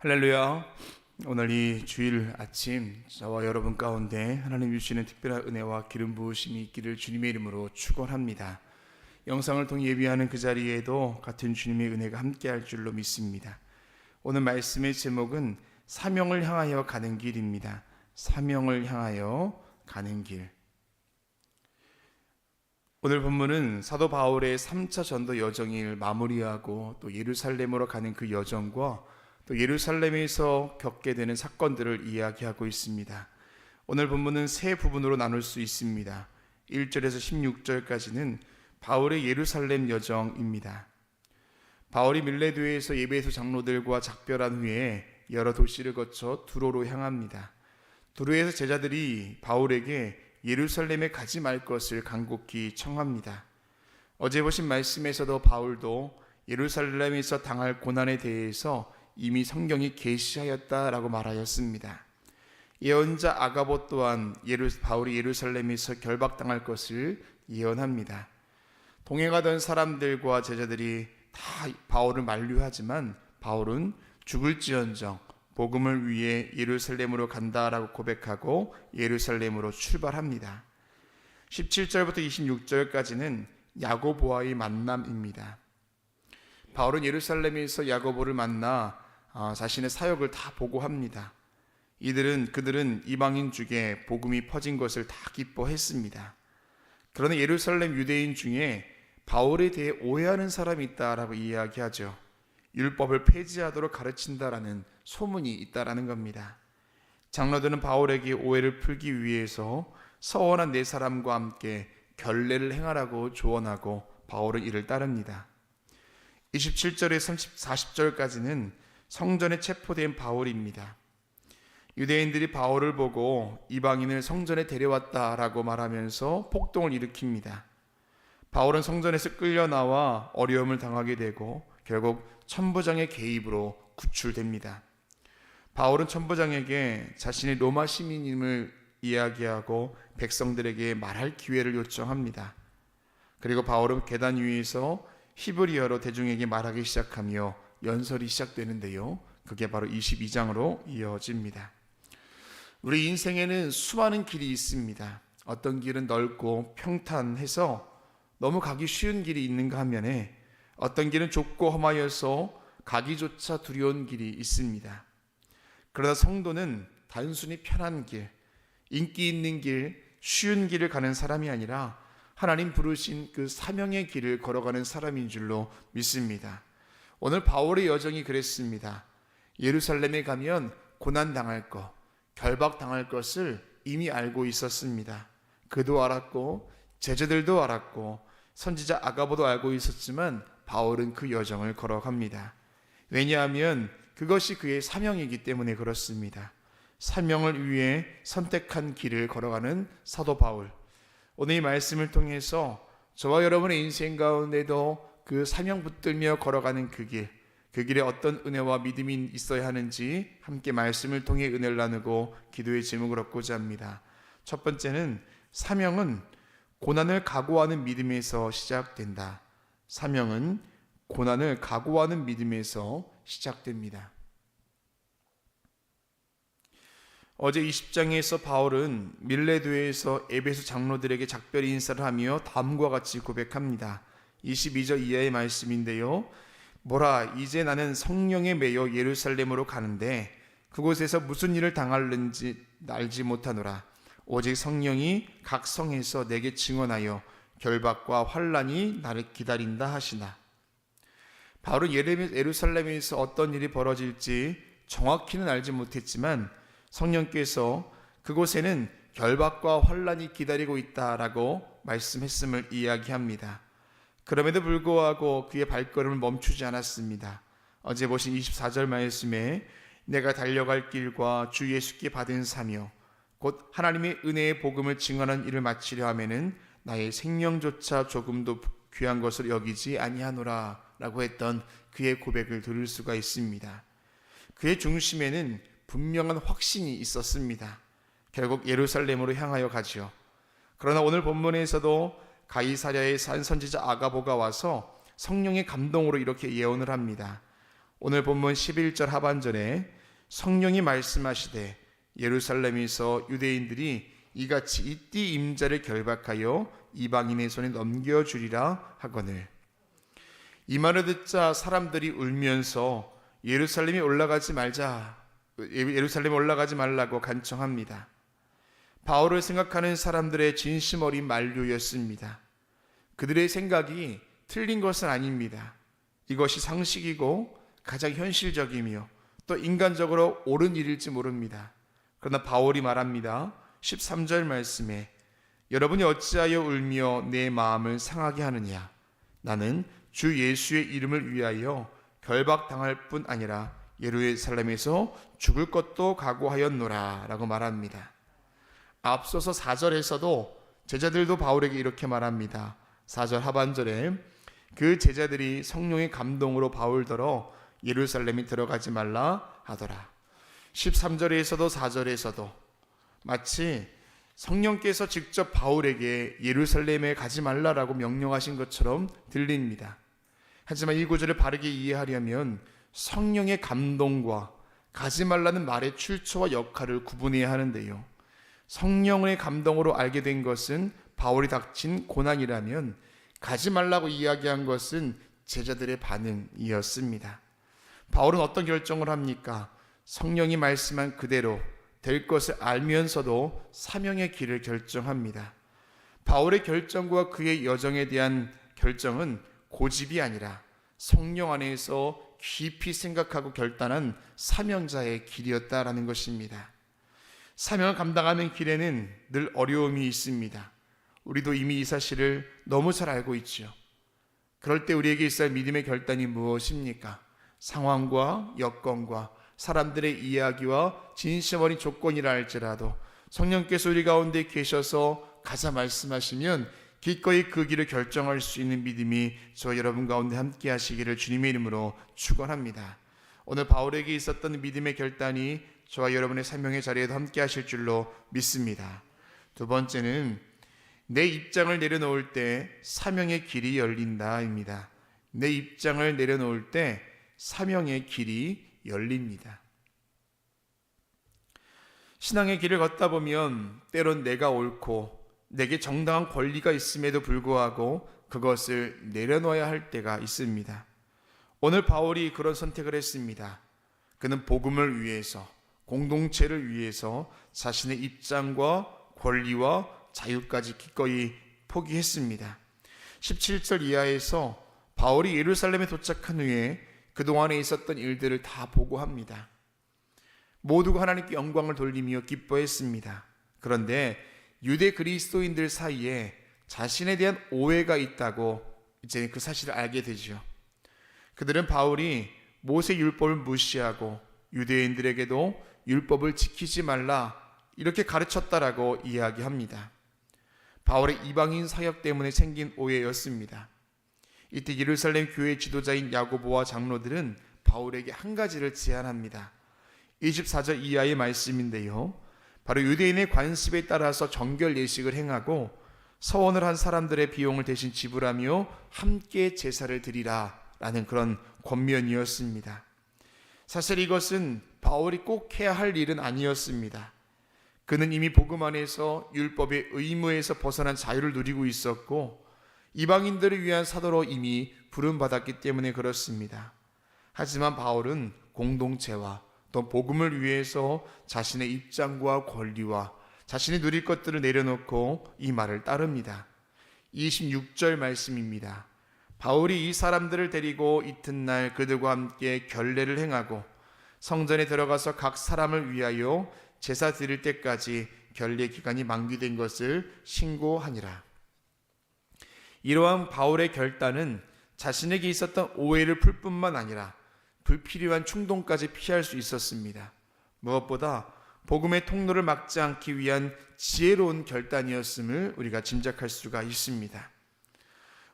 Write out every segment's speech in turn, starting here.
할렐루야. 오늘 이 주일 아침 저와 여러분 가운데 하나님 주시는 특별한 은혜와 기름 부으심이 있기를 주님의 이름으로 축원합니다. 영상을 통해 예비하는 그 자리에도 같은 주님의 은혜가 함께할 줄로 믿습니다. 오늘 말씀의 제목은 사명을 향하여 가는 길입니다. 사명을 향하여 가는 길. 오늘 본문은 사도 바울의 3차 전도 여정을 마무리하고 또 예루살렘으로 가는 그 여정과 또 예루살렘에서 겪게 되는 사건들을 이야기하고 있습니다. 오늘 본문은 세 부분으로 나눌 수 있습니다. 1절에서 16절까지는 바울의 예루살렘 여정입니다. 바울이 밀레도에서 예배소 장로들과 작별한 후에 여러 도시를 거쳐 두로로 향합니다. 두로에서 제자들이 바울에게 예루살렘에 가지 말 것을 간곡히 청합니다. 어제 보신 말씀에서도 바울도 예루살렘에서 당할 고난에 대해서 이미 성경이 계시하였다라고 말하였습니다. 예언자 아가보 또한 바울이 예루살렘에서 결박당할 것을 예언합니다. 동행하던 사람들과 제자들이 다 바울을 만류하지만 바울은 죽을지언정 복음을 위해 예루살렘으로 간다라고 고백하고 예루살렘으로 출발합니다. 17절부터 26절까지는 야고보와의 만남입니다. 바울은 예루살렘에서 야고보를 만나 자신의 사역을 다 보고합니다. 그들은 이방인 중에 복음이 퍼진 것을 다 기뻐했습니다. 그러나 예루살렘 유대인 중에 바울에 대해 오해하는 사람이 있다라고 이야기하죠. 율법을 폐지하도록 가르친다라는 소문이 있다라는 겁니다. 장로들은 바울에게 오해를 풀기 위해서 서원한 네 사람과 함께 결례를 행하라고 조언하고 바울은 이를 따릅니다. 27절에서 40절까지는 성전에 체포된 바울입니다. 유대인들이 바울을 보고 이방인을 성전에 데려왔다라고 말하면서 폭동을 일으킵니다. 바울은 성전에서 끌려나와 어려움을 당하게 되고 결국 천부장의 개입으로 구출됩니다. 바울은 천부장에게 자신이 로마 시민임을 이야기하고 백성들에게 말할 기회를 요청합니다. 그리고 바울은 계단 위에서 히브리어로 대중에게 말하기 시작하며 연설이 시작되는데요. 그게 바로 22장으로 이어집니다. 우리 인생에는 수많은 길이 있습니다. 어떤 길은 넓고 평탄해서 너무 가기 쉬운 길이 있는가 하면에 어떤 길은 좁고 험하여서 가기조차 두려운 길이 있습니다. 그러나 성도는 단순히 편한 길, 인기 있는 길, 쉬운 길을 가는 사람이 아니라 하나님 부르신 그 사명의 길을 걸어가는 사람인 줄로 믿습니다. 오늘 바울의 여정이 그랬습니다. 예루살렘에 가면 고난당할 것, 결박당할 것을 이미 알고 있었습니다. 그도 알았고 제자들도 알았고 선지자 아가보도 알고 있었지만 바울은 그 여정을 걸어갑니다. 왜냐하면 그것이 그의 사명이기 때문에 그렇습니다. 사명을 위해 선택한 길을 걸어가는 사도 바울. 오늘 이 말씀을 통해서 저와 여러분의 인생 가운데도 그 사명 붙들며 걸어가는 그 길에 어떤 은혜와 믿음이 있어야 하는지 함께 말씀을 통해 은혜를 나누고 기도의 제목을 얻고자 합니다. 첫 번째는 사명은 고난을 각오하는 믿음에서 시작된다. 사명은 고난을 각오하는 믿음에서 시작됩니다. 어제 20장에서 바울은 밀레도에서 에베소 장로들에게 작별 인사를 하며 다음과 같이 고백합니다. 22절 이하의 말씀인데요. 보라, 이제 나는 성령에 매여 예루살렘으로 가는데 그곳에서 무슨 일을 당할는지 알지 못하노라. 오직 성령이 각 성에서 내게 증언하여 결박과 환난이 나를 기다린다 하시나. 바울은 예루살렘에서 어떤 일이 벌어질지 정확히는 알지 못했지만 성령께서 그곳에는 결박과 환난이 기다리고 있다라고 말씀했음을 이야기합니다. 그럼에도 불구하고 그의 발걸음을 멈추지 않았습니다. 어제 보신 24절 말씀에 내가 달려갈 길과 주 예수께 받은 사명 곧 하나님의 은혜의 복음을 증언한 일을 마치려 하면은 나의 생명조차 조금도 귀한 것을 여기지 아니하노라 라고 했던 그의 고백을 들을 수가 있습니다. 그의 중심에는 분명한 확신이 있었습니다. 결국 예루살렘으로 향하여 가지요. 그러나 오늘 본문에서도 가이사랴의 산 선지자 아가보가 와서 성령의 감동으로 이렇게 예언을 합니다. 오늘 본문 11절 하반절에 성령이 말씀하시되 예루살렘에서 유대인들이 이같이 이띠 임자를 결박하여 이방인의 손에 넘겨주리라 하거늘. 이 말을 듣자 사람들이 울면서 예루살렘에 올라가지 말라고 간청합니다. 바울을 생각하는 사람들의 진심 어린 만류였습니다. 그들의 생각이 틀린 것은 아닙니다. 이것이 상식이고 가장 현실적이며 또 인간적으로 옳은 일일지 모릅니다. 그러나 바울이 말합니다. 13절 말씀에 여러분이 어찌하여 울며 내 마음을 상하게 하느냐. 나는 주 예수의 이름을 위하여 결박당할 뿐 아니라 예루살렘에서 죽을 것도 각오하였노라 라고 말합니다. 앞서서 4절에서도 제자들도 바울에게 이렇게 말합니다. 4절 하반절에 그 제자들이 성령의 감동으로 바울더러 예루살렘에 들어가지 말라 하더라. 13절에서도 4절에서도 마치 성령께서 직접 바울에게 예루살렘에 가지 말라라고 명령하신 것처럼 들립니다. 하지만 이 구절을 바르게 이해하려면 성령의 감동과 가지 말라는 말의 출처와 역할을 구분해야 하는데요. 성령의 감동으로 알게 된 것은 바울이 닥친 고난이라면 가지 말라고 이야기한 것은 제자들의 반응이었습니다. 바울은 어떤 결정을 합니까? 성령이 말씀한 그대로 될 것을 알면서도 사명의 길을 결정합니다. 바울의 결정과 그의 여정에 대한 결정은 고집이 아니라 성령 안에서 깊이 생각하고 결단한 사명자의 길이었다라는 것입니다. 사명을 감당하는 길에는 늘 어려움이 있습니다. 우리도 이미 이 사실을 너무 잘 알고 있죠. 그럴 때 우리에게 있어야 할 믿음의 결단이 무엇입니까? 상황과 여건과 사람들의 이야기와 진심 어린 조건이라 할지라도 성령께서 우리 가운데 계셔서 가자 말씀하시면 기꺼이 그 길을 결정할 수 있는 믿음이 저와 여러분 가운데 함께 하시기를 주님의 이름으로 축원합니다. 오늘 바울에게 있었던 믿음의 결단이 저와 여러분의 사명의 자리에도 함께 하실 줄로 믿습니다. 두 번째는 내 입장을 내려놓을 때 사명의 길이 열린다입니다. 내 입장을 내려놓을 때 사명의 길이 열립니다. 신앙의 길을 걷다 보면 때론 내가 옳고 내게 정당한 권리가 있음에도 불구하고 그것을 내려놓아야 할 때가 있습니다. 오늘 바울이 그런 선택을 했습니다. 그는 복음을 위해서, 공동체를 위해서 자신의 입장과 권리와 자유까지 기꺼이 포기했습니다. 17절 이하에서 바울이 예루살렘에 도착한 후에 그동안에 있었던 일들을 다 보고합니다. 모두가 하나님께 영광을 돌리며 기뻐했습니다. 그런데 유대 그리스도인들 사이에 자신에 대한 오해가 있다고 이제 그 사실을 알게 되죠. 그들은 바울이 모세 율법을 무시하고 유대인들에게도 율법을 지키지 말라 이렇게 가르쳤다라고 이야기합니다. 바울의 이방인 사역 때문에 생긴 오해였습니다. 이때 예루살렘 교회 지도자인 야고보와 장로들은 바울에게 한 가지를 제안합니다. 24절 이하의 말씀인데요. 바로 유대인의 관습에 따라서 정결 예식을 행하고 서원을 한 사람들의 비용을 대신 지불하며 함께 제사를 드리라 라는 그런 권면이었습니다. 사실 이것은 바울이 꼭 해야 할 일은 아니었습니다. 그는 이미 복음 안에서 율법의 의무에서 벗어난 자유를 누리고 있었고 이방인들을 위한 사도로 이미 부름받았기 때문에 그렇습니다. 하지만 바울은 공동체와 또 복음을 위해서 자신의 입장과 권리와 자신이 누릴 것들을 내려놓고 이 말을 따릅니다. 26절 말씀입니다. 바울이 이 사람들을 데리고 이튿날 그들과 함께 결례를 행하고 성전에 들어가서 각 사람을 위하여 제사 드릴 때까지 결례 기간이 만기된 것을 신고하니라. 이러한 바울의 결단은 자신에게 있었던 오해를 풀 뿐만 아니라 불필요한 충동까지 피할 수 있었습니다. 무엇보다 복음의 통로를 막지 않기 위한 지혜로운 결단이었음을 우리가 짐작할 수가 있습니다.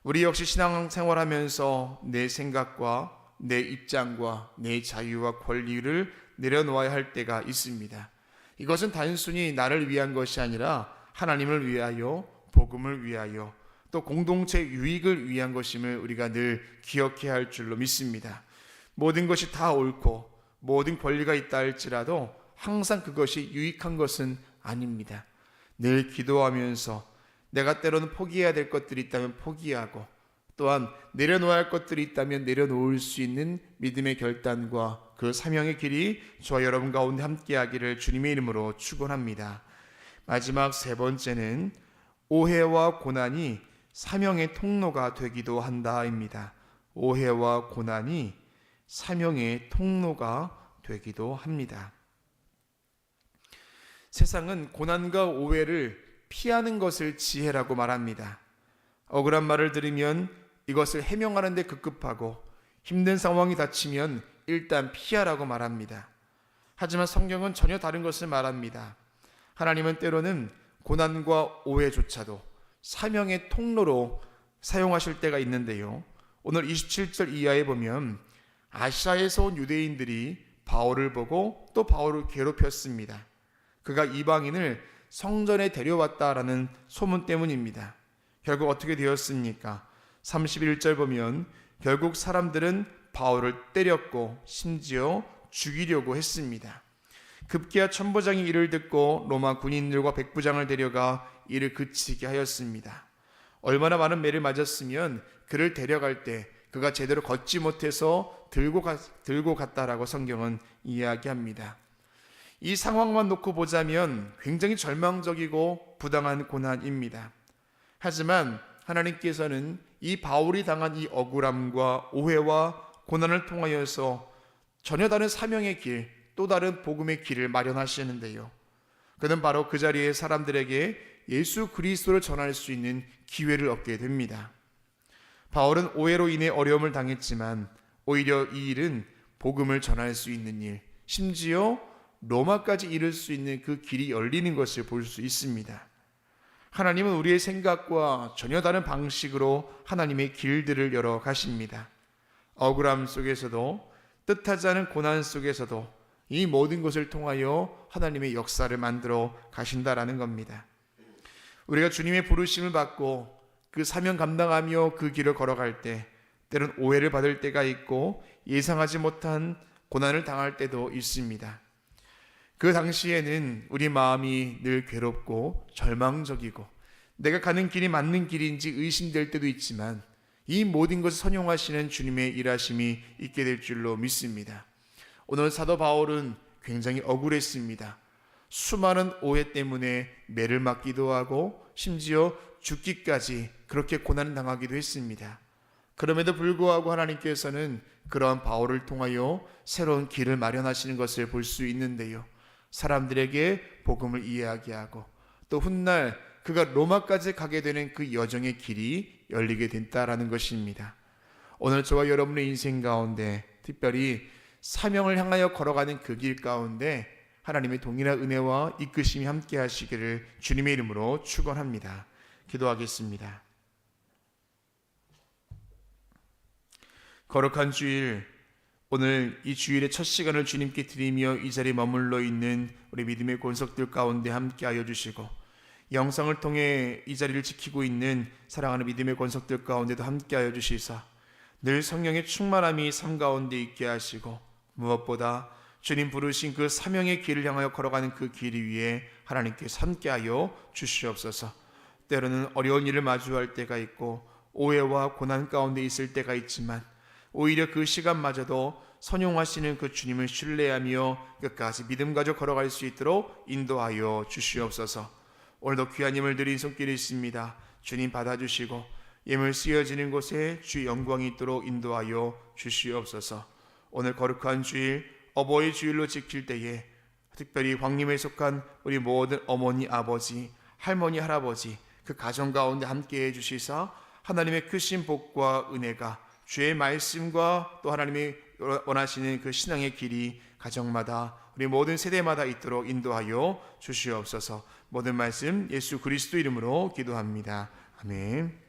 우리 역시 신앙생활하면서 내 생각과 내 입장과 내 자유와 권리를 내려놓아야 할 때가 있습니다. 이것은 단순히 나를 위한 것이 아니라 하나님을 위하여, 복음을 위하여, 또 공동체 유익을 위한 것임을 우리가 늘 기억해야 할 줄로 믿습니다. 모든 것이 다 옳고 모든 권리가 있다 할지라도 항상 그것이 유익한 것은 아닙니다. 늘 기도하면서 내가 때로는 포기해야 될 것들이 있다면 포기하고, 또한 내려놓아야 할 것들이 있다면 내려놓을 수 있는 믿음의 결단과 그 사명의 길이 저와 여러분 가운데 함께하기를 주님의 이름으로 축원합니다. 마지막 세 번째는 오해와 고난이 사명의 통로가 되기도 한다입니다. 오해와 고난이 사명의 통로가 되기도 합니다. 세상은 고난과 오해를 피하는 것을 지혜라고 말합니다. 억울한 말을 들으면 이것을 해명하는 데 급급하고, 힘든 상황이 닥치면 일단 피하라고 말합니다. 하지만 성경은 전혀 다른 것을 말합니다. 하나님은 때로는 고난과 오해조차도 사명의 통로로 사용하실 때가 있는데요, 오늘 27절 이하에 보면 아시아에서 온 유대인들이 바울을 보고 또 바울을 괴롭혔습니다. 그가 이방인을 성전에 데려왔다라는 소문 때문입니다. 결국 어떻게 되었습니까? 31절 보면 결국 사람들은 바울을 때렸고 심지어 죽이려고 했습니다. 급기야 천부장이 이를 듣고 로마 군인들과 백부장을 데려가 이를 그치게 하였습니다. 얼마나 많은 매를 맞았으면 그를 데려갈 때 그가 제대로 걷지 못해서 들고 갔다라고 성경은 이야기합니다. 이 상황만 놓고 보자면 굉장히 절망적이고 부당한 고난입니다. 하지만 하나님께서는 이 바울이 당한 이 억울함과 오해와 고난을 통하여서 전혀 다른 사명의 길, 또 다른 복음의 길을 마련하시는데요, 그는 바로 그 자리에 사람들에게 예수 그리스도를 전할 수 있는 기회를 얻게 됩니다. 바울은 오해로 인해 어려움을 당했지만 오히려 이 일은 복음을 전할 수 있는 일, 심지어 로마까지 이를 수 있는 그 길이 열리는 것을 볼 수 있습니다. 하나님은 우리의 생각과 전혀 다른 방식으로 하나님의 길들을 열어 가십니다. 억울함 속에서도, 뜻하지 않은 고난 속에서도 이 모든 것을 통하여 하나님의 역사를 만들어 가신다라는 겁니다. 우리가 주님의 부르심을 받고 그 사명 감당하며 그 길을 걸어갈 때 때론 오해를 받을 때가 있고 예상하지 못한 고난을 당할 때도 있습니다. 그 당시에는 우리 마음이 늘 괴롭고 절망적이고 내가 가는 길이 맞는 길인지 의심될 때도 있지만 이 모든 것을 선용하시는 주님의 일하심이 있게 될 줄로 믿습니다. 오늘 사도 바울은 굉장히 억울했습니다. 수많은 오해 때문에 매를 맞기도 하고 심지어 죽기까지 그렇게 고난을 당하기도 했습니다. 그럼에도 불구하고 하나님께서는 그러한 바울을 통하여 새로운 길을 마련하시는 것을 볼 수 있는데요, 사람들에게 복음을 이야기하고 또 훗날 그가 로마까지 가게 되는 그 여정의 길이 열리게 된다라는 것입니다. 오늘 저와 여러분의 인생 가운데 특별히 사명을 향하여 걸어가는 그 길 가운데 하나님의 동일한 은혜와 이끄심이 함께 하시기를 주님의 이름으로 축원합니다. 기도하겠습니다. 거룩한 주일, 오늘 이 주일의 첫 시간을 주님께 드리며 이 자리에 머물러 있는 우리 믿음의 권속들 가운데 함께하여 주시고, 영상을 통해 이 자리를 지키고 있는 사랑하는 믿음의 권속들 가운데도 함께하여 주시사 늘 성령의 충만함이 삶 가운데 있게 하시고, 무엇보다 주님 부르신 그 사명의 길을 향하여 걸어가는 그 길 위에 하나님께서 함께하여 주시옵소서. 때로는 어려운 일을 마주할 때가 있고 오해와 고난 가운데 있을 때가 있지만 오히려 그 시간마저도 선용하시는 그 주님을 신뢰하며 끝까지 믿음 가지고 걸어갈 수 있도록 인도하여 주시옵소서. 오늘도 귀한 예물 드린 손길이 있습니다. 주님 받아주시고 예물 쓰여지는 곳에 주의 영광이 있도록 인도하여 주시옵소서. 오늘 거룩한 주일, 어버이 주일로 지킬 때에 특별히 광림에 속한 우리 모든 어머니, 아버지, 할머니, 할아버지 그 가정 가운데 함께해 주시사 하나님의 크신 복과 은혜가 주의 말씀과 또 하나님이 원하시는 그 신앙의 길이 가정마다 우리 모든 세대마다 있도록 인도하여 주시옵소서. 모든 말씀 예수 그리스도 이름으로 기도합니다. 아멘.